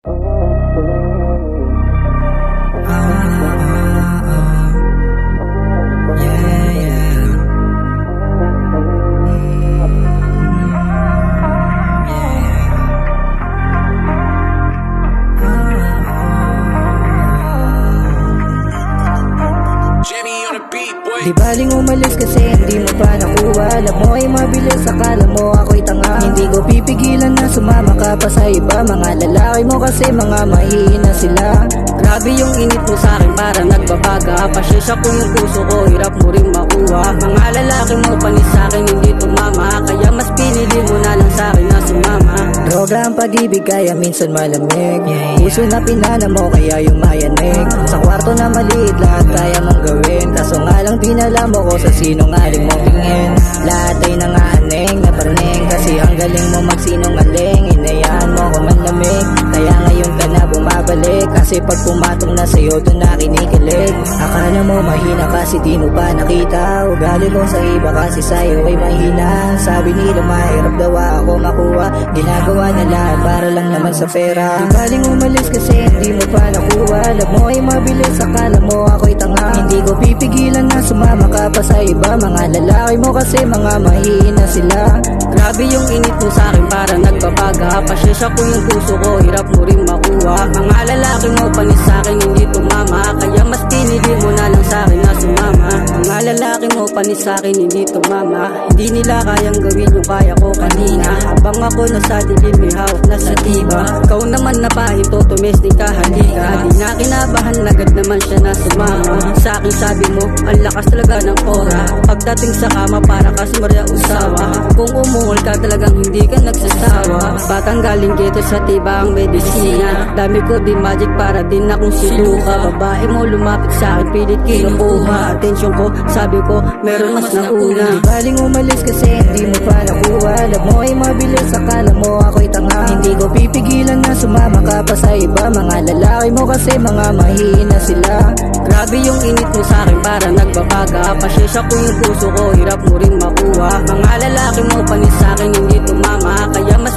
Di baling umalis kasi hindi mo pa nakuha. Alam mo ay mabilis, akala mo ako'y tanga. Hindi ko pipigilan na sumama ka pa sa iba. Mga lalaki mo kasi mga mahihina sila. Grabe yung init mo sa'kin para nagbabaga. Pasyensya ko yung puso ko, hirap mo rin makuha. Mga lalaki mo panis sa'kin hindi tumama. Kaya mas pinili mo na lang sa'kin na sumama. Droga ang pag-ibig kaya minsan malamig. Puso na pinana mo kaya yung mayanig. Sa kwarto na maliit lahat kaya mong gawin. Kaso nga lang pinala mo ko sa sinungaling mong tingin. Lahat ay nangaaneng, naparning. Kasi ang galing mo magsinungaling. Inayaan mo ko manlamig. Kaya ngayon ka na bumabalik. Kasi pag pumatong na sa'yo doon na kinikilig. Akala mo mahina kasi di mo pa nakita. Ugali mo sa iba kasi sa'yo ay mahina. Sabi nila mahirap daw ako makuha. Ginagawa na lahat para lang naman sa pera. Di baling umalis kasi hindi mo pa nakuha. Alam mo ay mabilis, akala mo ako'y tanga. Hindi ko pipigilan na sumama ka pa sa iba. Mga lalaki mo kasi mga mahihina sila. Grabe yung init mo sa'kin para nagbabaga. Pasyensya ko yung puso ko, hirap mo rin makuha. Mga lalaki mo panis sa'kin hindi tumama. Kaya mas pinili mo na lang sa'kin na sumama. Mga lalaki mo panis sa'kin hindi tumama. Hindi nila kayang gawin yung kaya ko kanina. Habang ako nasa dilim may hawak na sa tiba. Ikaw naman na pahinto, tumesting ka halika. Di na kinabahan, agad naman siya na sumama. Sa'kin sabi mo, ang lakas talaga ng pora. Pagdating sa kama para kasi Maria Usawa. Kung umuhol ka talagang hindi ka nagsasawa. Batang galing ghetto sa tiba ang medisina. Dami ko din magic para din akong siluka. Babae mo lumapit sa'kin, pilit kinukuha. Atensyon ko, sabi ko, meron mas nauna. Di baling umalis kasi hindi mo pa nakuha. Alam mo ay mabilis, akala mo ako'y tanga. Hindi ko pipigilan na sumama ka pa sa iba. Mga lalaki mo kasi mga mahihina sila. Grabe yung init mo sa'kin para nagbabaga. Pasyensya ko yung puso ko, hirap mo rin makuha. Mga lalaki mo panis sa'kin hindi tumama. Kaya mas